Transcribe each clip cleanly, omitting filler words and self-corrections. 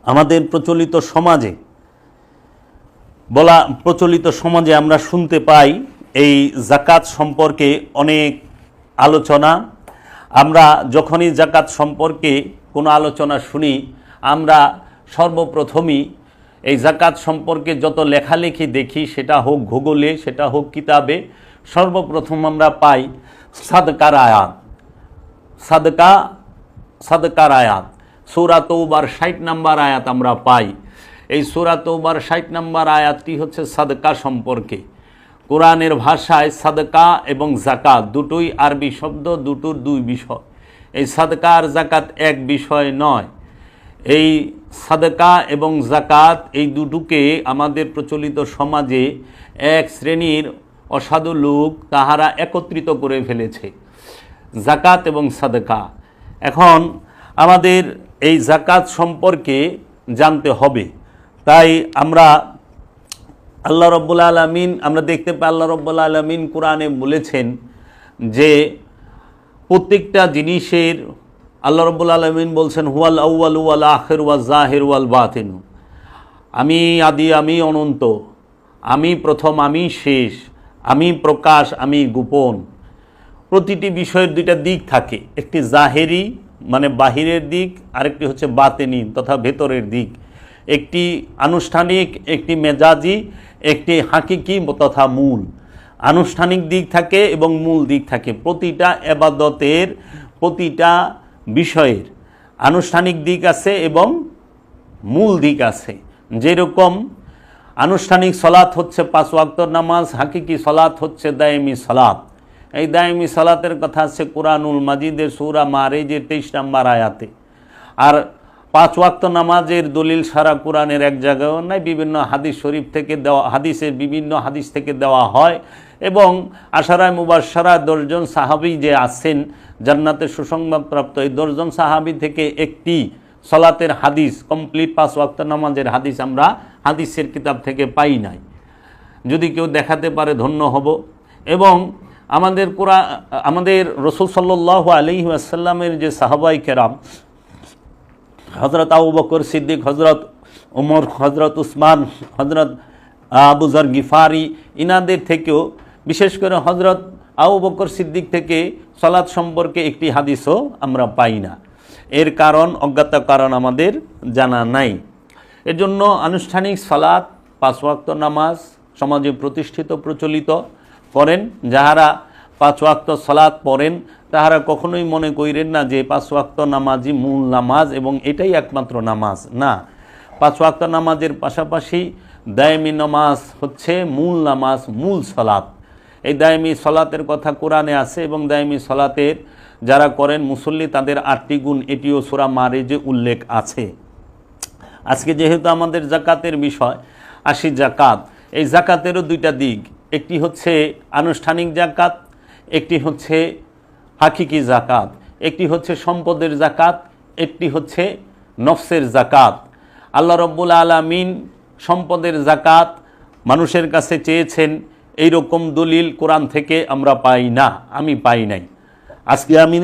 আমাদের প্রচলিত সমাজে আমরা শুনতে পাই এই যাকাত সম্পর্কে অনেক আলোচনা। আমরা যখনই যাকাত সম্পর্কে কোনো আলোচনা শুনি, আমরা সর্বপ্রথমই এই যাকাত সম্পর্কে যত লেখালেখি দেখি, সেটা হোক ভূগোলে, সেটা হোক কিতাবে, সর্বপ্রথম আমরা পাই সাদকার আয়াত। সাদকার আয়াত সূরা তওবার ৬০ নম্বর আয়াত আমরা পাই। এই সূরা তওবার ৬০ নম্বর আয়াতটি হচ্ছে সাদকা সম্পর্কে। কোরআনের ভাষায় সাদকা এবং জাকাত দুটোই আরবি শব্দ, দুটোর দুই বিষয়। এই সাদকা আর জাকাত এক বিষয় নয়। এই সাদকা এবং জাকাত এই দুটোকে আমাদের প্রচলিত সমাজে এক শ্রেণীর অসাধু লোক তাহারা একত্রিত করে ফেলেছে, জাকাত এবং সাদকা। এখন আমাদের এই জাকাত সম্পর্কে জানতে হবে। তাই আমরা আল্লাহ রাব্বুল আলামিন আমরা দেখতে পাই, আল্লাহ রাব্বুল আলামিন কোরআনে বলেছেন যে প্রত্যেকটা জিনিসের আল্লাহ রাব্বুল আলামিন বলছেন হুয়াল আউয়ালু ওয়াল আখির ওয়াল জাহির ওয়াল বাতিন। আমি আদি, আমি অনন্ত, আমি প্রথম, আমি শেষ, আমি প্রকাশ, আমি গোপন। প্রতিটি বিষয়ের দুইটা দিক থাকে, একটি জাহেরি মানে বাহিরের দিক, আরেকটি হচ্ছে বাতেনি তথা ভেতরের দিক। একটি আনুষ্ঠানিক, একটি মেজাজি, একটি হাকিকি তথা মূল। আনুষ্ঠানিক দিক থাকে এবং মূল দিক থাকে। প্রতিটা ইবাদতের প্রতিটা বিষয়ের আনুষ্ঠানিক দিক আছে এবং মূল দিক আছে। যেরকম আনুষ্ঠানিক সলাত হচ্ছে 5 ওয়াক্ত নামাজ, হাকিকি সলাত হচ্ছে দায়েমি সলাত। এই দায়েমি সালাতের কথা আছে কুরআনুল মাজিদের সূরা মারিজের 23 নম্বর আয়াতে। আর 5 ওয়াক্ত নামাজের দলিল সারা কোরআনের এক জায়গায়ও নাই, বিভিন্ন হাদিস শরীফ থেকে দেওয়া, বিভিন্ন হাদিস থেকে দেওয়া হয়। এবং আশারায়ে মুবাশশারা 10 জন সাহাবী যে আছেন জান্নাতের সুসংবাদপ্রাপ্ত, এই 10 জন সাহাবী থেকে একটি সলাতের হাদিস, কমপ্লিট 5 ওয়াক্ত নামাজের হাদিস আমরা হাদিসের কিতাব থেকে পাই নাই। যদি কেউ দেখাতে পারে ধন্য হব। এবং আমাদের রাসূল সাল্লাল্লাহু আলাইহি ওয়াসাল্লামের যে সাহাবায়ে কেরাম, হযরত আবু বকর সিদ্দিক, হযরত ওমর, হযরত উসমান, হযরত আবু যর গিফারি, ইনাদের থেকেও, বিশেষ করে হযরত আবু বকর সিদ্দিক থেকে সালাত সম্পর্কে একটি হাদিসও আমরা পাই না। এর কারণ, অজ্ঞাত কারণ আমাদের জানা নাই। এর জন্য আনুষ্ঠানিক সালাত 5 ওয়াক্ত নামাজ সমাজে প্রতিষ্ঠিত প্রচলিত করেন। যাহারা 5 ওয়াক্ত সালাত পড়েন তাহারা কখনোই মনে করেন না যে 5 ওয়াক্ত নামাজই মূল নামাজ এবং এটাই একমাত্র নামাজ। না, 5 ওয়াক্ত নামাজের পাশাপাশি দায়েমি নামাজ হচ্ছে মূল নামাজ, মূল সালাত। এই দায়েমি সালাতের কথা কোরআনে আছে এবং দায়েমি সালাতের যারা করেন মুসল্লি তাদের 8টি গুণ, এটিও সূরা মারিজে উল্লেখ আছে। আজকে যেহেতু আমাদের জাকাতের বিষয়, আসি জাকাত। এই জাকাতেরও দুইটা দিক, একটি হচ্ছে আনুষ্ঠানিক জাকাত, একটি হচ্ছে হাকিকি জাকাত, একটি হচ্ছে সম্পদের জাকাত, একটি হচ্ছে নফসের জাকাত। আল্লাহ রাব্বুল আলামিন সম্পদের জাকাত মানুষের কাছে চেয়েছেন, এই রকম দলিল কোরআন থেকে আমরা পাই না, আমি পাই নাই। আজকে আমি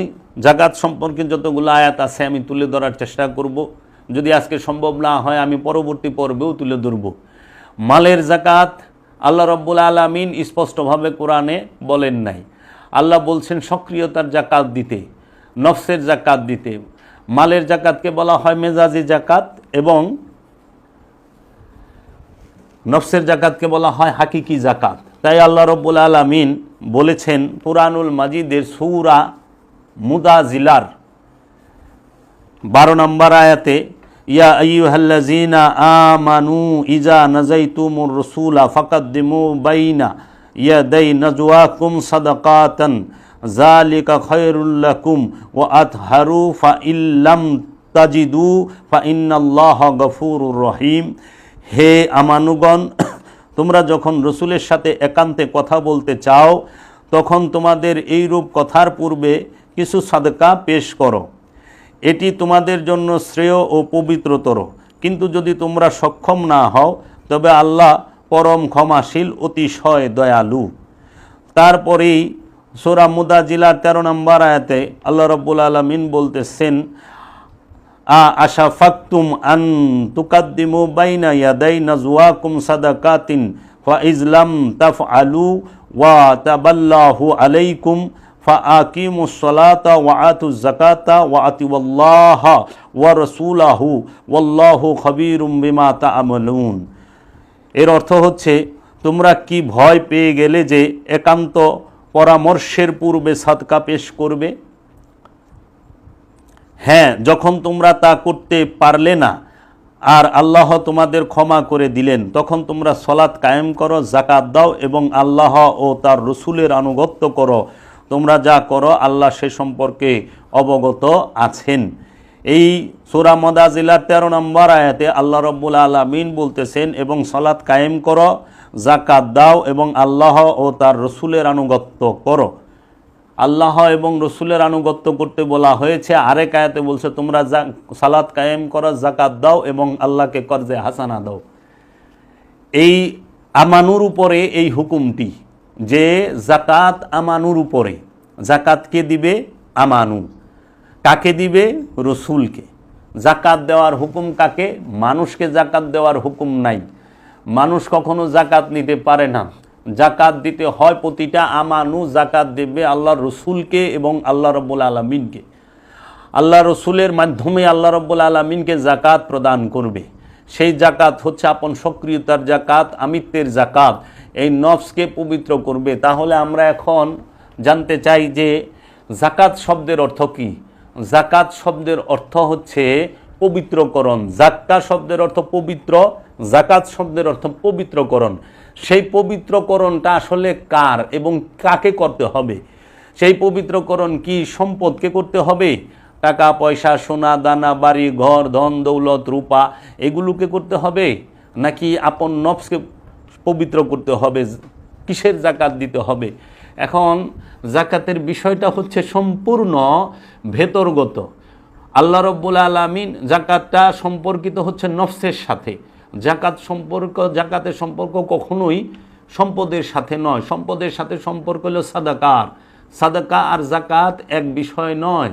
জাকাত সম্পর্কে যতগুলো আয়াত আছে আমি তুলে ধরার চেষ্টা করব। যদি আজকে সম্ভব না হয় আমি পরবর্তী পর্বেও তুলে ধরব। মালের জাকাত আল্লাহ রাব্বুল আলামিন স্পষ্টভাবে কোরআনে বলেন নাই। আল্লাহ বলছেন সক্রিয়তার জাকাত দিতে, নফসের জাকাত দিতে। মালের জাকাতকে বলা হয় মেজাজি জাকাত এবং নফসের জাকাতকে বলা হয় হাকিকি জাকাত। তাই আল্লাহ রাব্বুল আলামিন বলেছেন কুরআনুল মাজিদের সূরা মুদাজিলার 12 নম্বর আয়াতে, ইয়া আইয়ুহাল্লাযীনা আমানু ইজা নাজাইতুমুর রাসূলা ফাকাদ্দিমু বাইনা ইয়াদাই নাজওয়াকুম সাদাকাতান যালিকা খায়রুল লাকুম ওয়া আতহারু ফা ইল্লাম তাজিদু ফা ইন্নাল্লাহা গফুরুর রহিম। হে আমানুগণ, তোমরা যখন রসুলের সাথে একান্তে কথা বলতে চাও তখন তোমাদের এইরূপ কথার পূর্বে কিছু সাদকা পেশ করো, এটি তোমাদের জন্য শ্রেয় ও পবিত্রতর। কিন্তু যদি তোমরা সক্ষম না হও তবে আল্লাহ পরম ক্ষমাশীল, অতিশয় দয়ালু। তারপরেই সূরা মুদাজিলার 13 নম্বর আয়াতে আল্লাহ রাব্বুল আলামিন বলতেছেন, আশাফাকতুম আন তুকাদ্দিমু বাইনা ইয়াদাই নাজওয়াকুম সাদাকাতিন ফা ইজলাম তাফআলু ওয়া তাবাল্লাহু আলাইকুম ফাআকিমুস সালাতা ওয়া আতুজ যাকাতা ওয়া আতিউল্লাহা ওয়া রাসূলাহু ওয়াল্লাহু খাবীরুম বিমা তা'মালুন। এর অর্থ হচ্ছে, তোমরা কি ভয় পেয়ে গেলে যে একান্ত পরামর্শের পূর্বে সাদকা পেশ করবে? হ্যাঁ, যখন তোমরা তা করতে পারলে না আর আল্লাহ তোমাদের ক্ষমা করে দিলেন, তখন তোমরা সলাৎ কায়েম করো, যাকাত দাও এবং আল্লাহ ও তার রসুলের আনুগত্য করো। তোমরা যা করো আল্লাহ সে সম্পর্কে অবগত আছেন। এই সূরা মুদাজিলার 13 নম্বর আয়াতে আল্লাহ রাব্বুল আলামিন বলতেছেন, এবং সলাৎ কায়েম করো, যাকাত দাও এবং আল্লাহ ও তার রসুলের আনুগত্য করো। আল্লাহ এবং রসুলের আনুগত্য করতে বলা হয়েছে। আরেক আয়াতে বলছে, তোমরা সালাত কায়েম করো, যাকাত দাও এবং আল্লাহকে কর্জে হাসানা দাও। এই আমানুর উপরে এই হুকুমটি, যে যাকাত আমানুর উপরে। যাকাত কে দিবে? আমানু। কাকে দিবে? রসুলকে। যাকাত দেওয়ার হুকুম কাকে? মানুষকে যাকাত দেওয়ার হুকুম নাই। মানুষ কখনো যাকাত নিতে পারে না। যাকাত দিতে হয় প্রতিটা আমানু যাকাত দেবে আল্লাহ রসুলকে এবং আল্লাহ রাব্বুল আলামিনকে। আল্লাহ রসুলের মাধ্যমে আল্লাহ রাব্বুল আলামিনকে যাকাত প্রদান করবে। সেই যাকাত হচ্ছে আপন সক্রিয়তার যাকাত, আমিত্বের যাকাত। এই নফসকে পবিত্র করবে। তাহলে আমরা এখন জানতে চাই যে যাকাত শব্দের অর্থ কী? যাকাত শব্দের অর্থ হচ্ছে পবিত্রকরণ। যাক্কা শব্দের অর্থ পবিত্র, যাকাত শব্দের অর্থ পবিত্রকরণ। সেই পবিত্রকরণটা আসলে কার এবং কাকে করতে হবে? সেই পবিত্রকরণ কি সম্পদকে করতে হবে? টাকা পয়সা, সোনা দানা, বাড়ি ঘর, ধন দৌলত, রূপা, এগুলোকে করতে হবে? নাকি আপন নফসকে পবিত্র করতে হবে? কিসের যাকাত দিতে হবে? এখন যাকাতের বিষয়টা হচ্ছে সম্পূর্ণ ভেতরগত। আল্লাহ রাব্বুল আলামিন যাকাতটা সম্পর্কিত হচ্ছে নফসের সাথে। জাকাতের সম্পর্ক কখনোই সম্পদের সাথে নয়। সম্পদের সাথে সম্পর্ক হলো সাদাকার। সাদাকা আর যাকাত এক বিষয় নয়।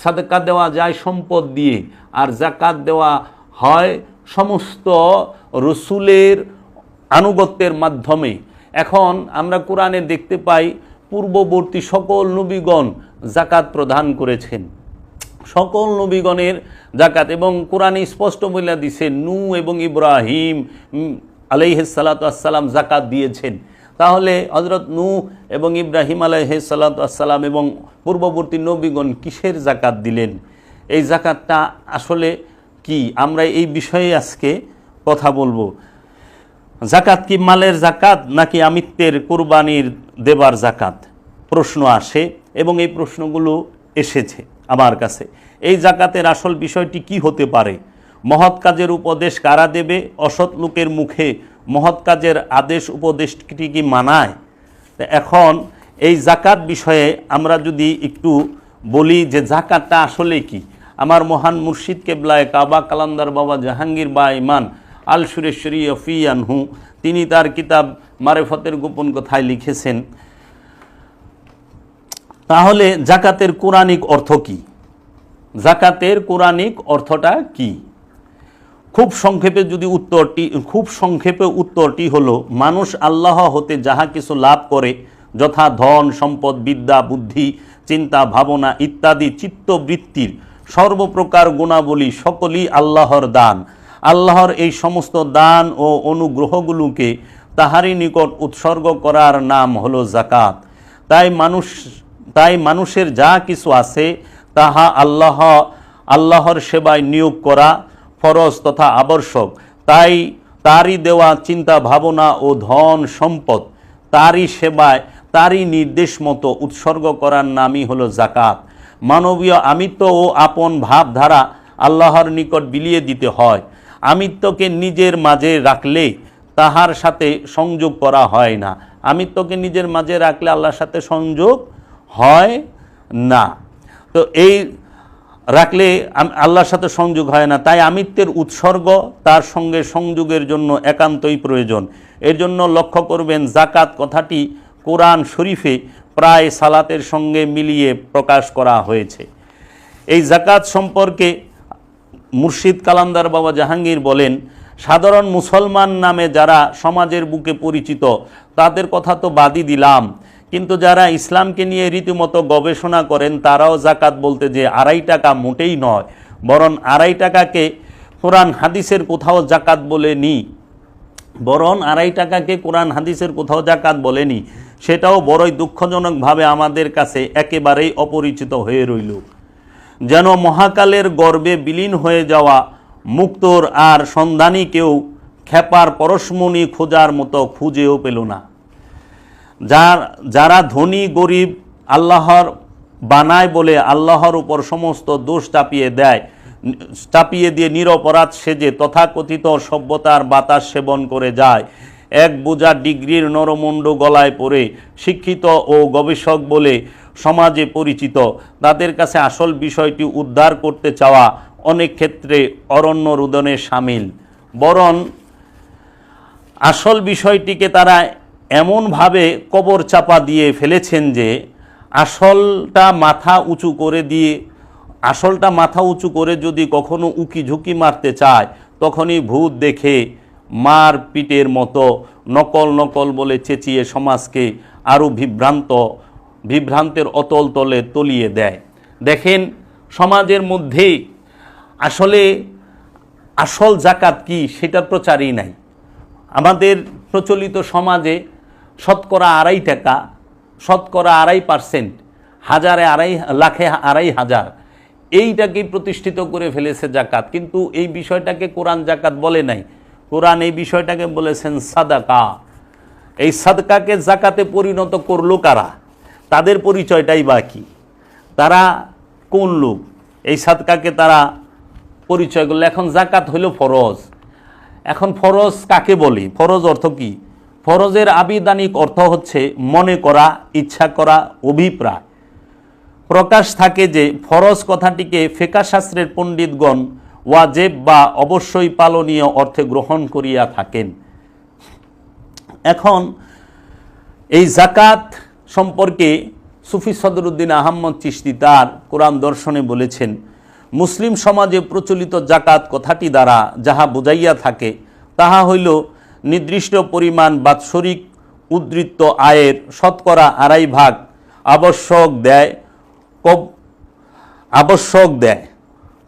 সাদাকা দেওয়া যায় সম্পদ দিয়ে, আর যাকাত দেওয়া হয় সমস্ত রসুলের আনুগত্যের মাধ্যমে। এখন আমরা কোরআনে দেখতে পাই পূর্ববর্তী সকল নবীগণ যাকাত প্রদান করেছেন। সকল নবীগণের যাকাত, এবং কোরআনে স্পষ্ট বলে দিছে নূহ এবং ইব্রাহিম আলাইহিস সালাতু ওয়াস সালাম যাকাত দিয়েছেন। তাহলে হযরত নূহ এবং ইব্রাহিম আলাইহিস সালাতু ওয়াস সালাম এবং পূর্ববর্তী নবীগণ কিসের যাকাত দিলেন? এই যাকাতটা আসলে কি? আমরা এই বিষয়ে আজকে কথা বলবো। যাকাত কি মালের যাকাত নাকি আমিত্বের কুরবানির দেবার যাকাত? প্রশ্ন আসে এবং এই প্রশ্নগুলো এসেছে আমার কাছে। এই যাকাতের আসল বিষয়টি কি হতে পারে? মহৎ কাজের উপদেশ কারা দেবে? অসৎ লোকের মুখে মহৎ কাজের আদেশ উপদেশটি কি মানায়? এখন এই যাকাত বিষয়ে আমরা যদি একটু বলি যে যাকাতটা আসলে কি, আমার মহান মুর্শিদ কেবলায়ে কাবা কালান্দার বাবা জাহাঙ্গীর বা ইমান আল সুরেশ্বরী ফি আনহু, তিনি তার কিতাব মারেফতের গোপন কথায় লিখেছেন। তাহলে যাকাতের কোরআনিক অর্থ কি? যাকাতের কোরআনিক অর্থটা কি? খুব সংক্ষেপে উত্তরটি হলো, মানুষ আল্লাহ হতে যাহা কিছু লাভ করে, যথা ধন সম্পদ, বিদ্যা বুদ্ধি, চিন্তা ভাবনা ইত্যাদি চিত্তবৃত্তির সর্বপ্রকার গুণাবলী সকলই আল্লাহর দান। আল্লাহর এই সমস্ত দান ও অনুগ্রহগুলোকে তাহারই নিকট উৎসর্গ করার নাম হলো যাকাত। তাই মানুষের যা কিছু আছে তাহা আল্লাহর সেবায় নিয়োগ করা ফরজ তথা আবশ্যক। তাই তারই দেওয়া চিন্তা ভাবনা ও ধন সম্পদ তারই সেবায় তারই নির্দেশ মতো উৎসর্গ করার নামই হলো যাকাত। মানবীয় আমিত্ব ও আপন ভাবধারা আল্লাহর নিকট বিলিয়ে দিতে হয়। আমিত্বকে নিজের মাঝে রাখলে তাহার সাথে সংযোগ করা হয় না। আমিত্বকে নিজের মাঝে রাখলে আল্লাহর সাথে সংযোগ হয় না। তো এই রাখলে আল্লাহর সাথে সংযোগ হয় না। তাই আমিত্বের উৎসর্গ তার সঙ্গে সংযোগের জন্য একান্তই প্রয়োজন। এর জন্য লক্ষ্য করবেন, যাকাত কথাটি কোরআন শরীফে প্রায় সালাতের সঙ্গে মিলিয়ে প্রকাশ করা হয়েছে। এই যাকাত সম্পর্কে মুর্শিদ কালান্দার বাবা জাহাঙ্গীর বলেন, সাধারণ মুসলমান নামে যারা সমাজের বুকে পরিচিত তাদের কথা তো বাদই দিলাম, কিন্তু যারা ইসলামকে নিয়ে রীতিমতো গবেষণা করেন তারাও জাকাত বলতে যে 2.5 টাকা মোটেই নয়, বরং 2.5 টাকাকে কোরআন হাদিসের কোথাও জাকাত বলেনি, কোরআন হাদিসের কোথাও জাকাত বলেনি, সেটাও বড়ই দুঃখজনকভাবে আমাদের কাছে একেবারেই অপরিচিত হয়ে রইল। যেন মহাকালের গর্ভে বিলীন হয়ে যাওয়া মুক্তোর আর সন্ধানী কেউ খেপার পরশমণি খোঁজার মতো খুঁজেও পেল না। যারা ধনী গরিব আল্লাহর বানায় বলে আল্লাহর উপর সমস্ত দোষ চাপিয়ে দিয়ে নিরপরাধ সেজে তথাকথিত সভ্যতার বাতাস সেবন করে যায়, এক বোঝা ডিগ্রির নরমুণ্ড গলায় পড়ে শিক্ষিত ও গবেষক বলে সমাজে পরিচিত, তাদের কাছে আসল বিষয়টি উদ্ধার করতে চাওয়া অনেক ক্ষেত্রে অরণ্য রোদনে সামিল। বরং আসল বিষয়টিকে তারা এমনভাবে কবর চাপা দিয়ে ফেলেছেন যে আসলটা মাথা উঁচু করে যদি কখনো উকি ঝুঁকি মারতে চায় তখনই ভূত দেখে মার পিটের মতো নকল বলে চেঁচিয়ে সমাজকে আরও বিভ্রান্তের অতল তলে তলিয়ে দেয়। দেখেন, সমাজের মধ্যে আসল জাকাত কি সেটার প্রচারই নাই। আমাদের প্রচলিত সমাজে শতকরা 2.5 টাকা, শতকরা 2.5%, হাজারে 2,500 এইটাকেই প্রতিষ্ঠিত করে ফেলেছে জাকাত। কিন্তু এই বিষয়টাকে কোরআন জাকাত বলে নাই, কোরআন এই বিষয়টাকে বলেছেন সাদাকা। এই সাদকাকে জাকাতে পরিণত করলো কারা? তাদের পরিচয়টাই বাকি, তারা কোন লোক? এই সাদকাকে তারা পরিচয় করলো। এখন জাকাত হইল ফরজ। এখন ফরজ কাকে বলি? ফরজ অর্থ কি? ফরজের আবিধানিক অর্থ হচ্ছে মনে করা, ইচ্ছা করা, অভিপ্রায়। প্রকাশ থাকে যে ফরজ কথাটিকে ফিকহ শাস্ত্রের পণ্ডিতগণ ওয়াজিব বা অবশ্যই পালনীয় অর্থে গ্রহণ করিয়া থাকেন। এখন এই জাকাত সম্পর্কে সুফি সদরুদ্দিন আহমদ চিশতি তার কোরআন দর্শনে বলেছেন, মুসলিম সমাজে প্রচলিত জাকাত কথাটি দ্বারা যাহা বুঝাইয়া থাকে তাহা হইল নির্দিষ্ট পরিমাণ বাৎসরিক উদ্ধৃত আয়ের শতকরা 2.5 ভাগ আবশ্যক দেয়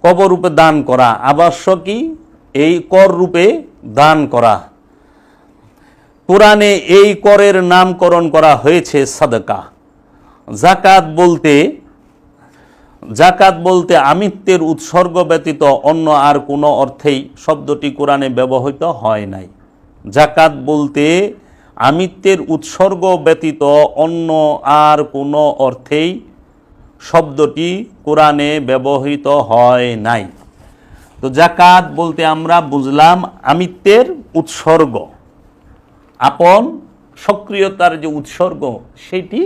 কবর রূপে দান করা। আবশ্যকই এই কর রূপে দান করা। কোরআনে এই করের নামকরণ করা হয়েছে সাদকা। জাকাত বলতে আমিত্বের উৎসর্গ ব্যতীত অন্য আর কোনো অর্থেই শব্দটি কোরআনে ব্যবহৃত হয় নাই। জাকাত বলতে আমিত্বের উৎসর্গ ব্যতীত অন্য আর কোনো অর্থেই শব্দটি কোরআনে ব্যবহৃত হয় নাই। তো জাকাত বলতে আমরা বুঝলাম আমিত্বের উৎসর্গ, আপন সক্রিয়তার যে উৎসর্গ সেটি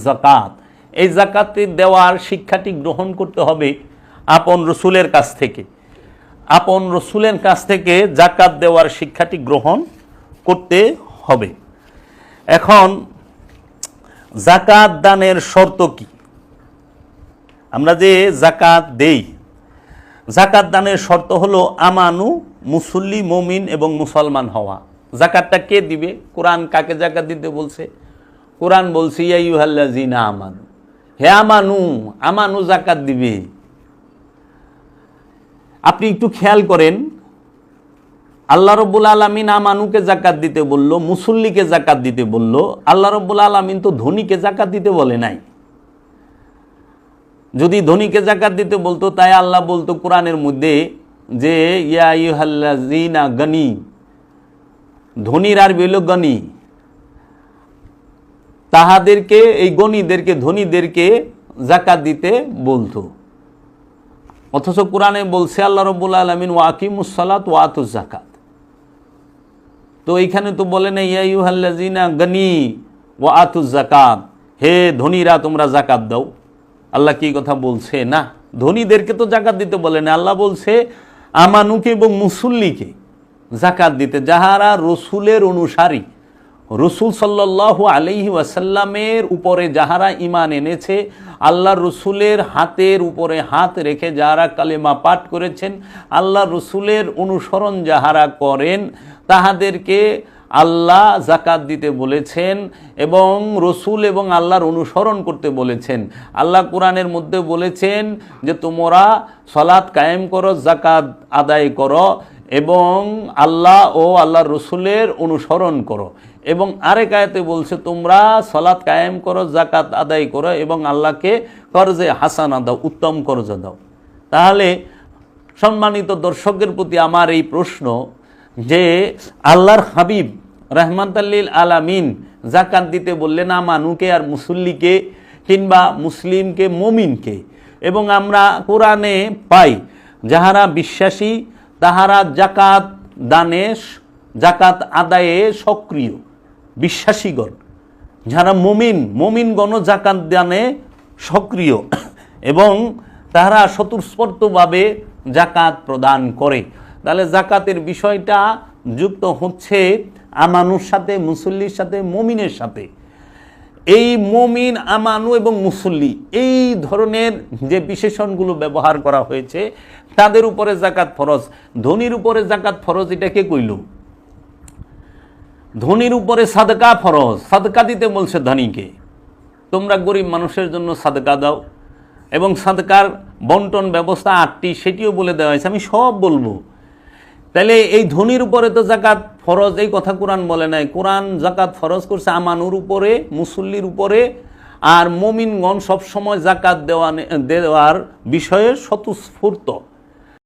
জাকাত। এই জাকাতে দেওয়ার শিক্ষাটি গ্রহণ করতে হবে আপন রসুলের কাছ থেকে। আপন রসুলের কাছ থেকে জাকাত দেওয়ার শিক্ষাটি গ্রহণ করতে হবে। এখন জাকাত দানের শর্ত কি? আমরা যে জাকাত দেই, জাকাত দানের শর্ত হলো আমানু, মুসল্লি, মুমিন এবং মুসলমান হওয়া। জাকাতটা কে দিবে? কোরআন কাকে জাকাত দিতে বলছে? কোরআন বলছে ইয়া আইয়ুহাল্লাযীনা আমানু, হে আমানু জাকাত দিবে। আপনি একটু খেয়াল করেন, আল্লাহ রাব্বুল আলামিন আমানুকে জাকাত দিতে বলল, মুসল্লিকে জাকাত দিতে বলল। আল্লাহ রাব্বুল আলামিন তো ধনীকে জাকাত দিতে বলে নাই। যদি ধনীকে জাকাত দিতে বলতো তাই আল্লাহ বলতো কোরআনের মধ্যে যে ইয়া আইয়ুহাল্লাযীনা গনি, ধনীর আরবি হলো গনি, তাহাদেরকে, এই গনিদেরকে, ধনীদেরকে জাকাত দিতে বলতো। অথচ কোরআনে বলছে আল্লাহ রাব্বুল আলামিন ওয়া আকিমুস সালাত ওয়া আতুজ যাকাত। তো এইখানে তো বলে না ইয়া আইয়ুহাল্লাযীনা গনি ওয়া আতুজ যাকাত, হে ধনীরা তোমরা জাকাত দাও। আল্লাহ কি কথা বলছে? না, ধনীদেরকে তো জাকাত দিতে বলে না। আল্লাহ বলছে আমানুকে এবং মুসল্লিকে জাকাত দিতে, যাহারা রসুলের অনুসারী, রসুল সাল্লাল্লাহু আলাইহি ওয়াসাল্লামের উপরে যাহারা ঈমান এনেছে আল্লাহ রসুলের হাতের উপরে হাত রেখে যারা কালেমা পাঠ করেছেন, আল্লাহ রসুলের অনুসরণ যাহারা করেন, তাহাদেরকে আল্লাহ জাকাত দিতে বলেছেন এবং রসুল এবং আল্লাহর অনুসরণ করতে বলেছেন। আল্লাহ কোরআনের মধ্যে বলেছেন যে তোমরা সালাত কায়েম করো, জাকাত আদায় করো এবং আল্লাহ ও আল্লাহর রসুলের অনুসরণ করো। এবং আরেক আয়াতে বলছে তোমরা সালাত কায়েম করো, জাকাত আদায় করো এবং আল্লাহকে কর্জে হাসানা দাও, উত্তম কর্জ দাও। তাহলে সম্মানিত দর্শকের প্রতি আমার এই প্রশ্ন যে আল্লাহর হাবিব রহমাতুল্লিল আলামিন জাকাত দিতে বললেন আমানুকে আর মুসল্লিকে কিংবা মুসলিমকে, মমিনকে, এবং আমরা কোরআনে পাই যাহারা বিশ্বাসী তাহারা জাকাত দানে, জাকাত আদায়ে সক্রিয়। বিশ্বাসীগণ যারা মমিনগণ জাকাত দানে সক্রিয় এবং তাহারা স্বতঃস্ফূর্তভাবে জাকাত প্রদান করে। তাহলে জাকাতের বিষয়টা যুক্ত হচ্ছে আমানুর সাথে, মুসল্লির সাথে, মমিনের সাথে। এই মমিন, আমানু এবং মুসল্লি, এই ধরনের যে বিশেষণগুলো ব্যবহার করা হয়েছে তাদের উপরে জাকাত ফরজ। ধনীর উপরে জাকাত ফরজ, এটা কে কইল? ধনীর উপরে সাদকা ফরজ, সাদকা দিতে বলছে ধনীকে। তোমরা গরিব মানুষের জন্য সাদকা দাও এবং সাদকার বন্টন ব্যবস্থা 8টি, সেটিও বলে দেওয়া হয়েছে, আমি সব বলবো। তাহলে এই ধনীর উপরে তো জাকাত ফরজ, এই কথা কোরআন বলে নাই। কোরআন জাকাত ফরজ করছে আমানুর উপরে, মুসল্লির উপরে, আর মমিনগণ সবসময় জাকাত দেওয়ার বিষয়ে স্বতঃস্ফূর্ত।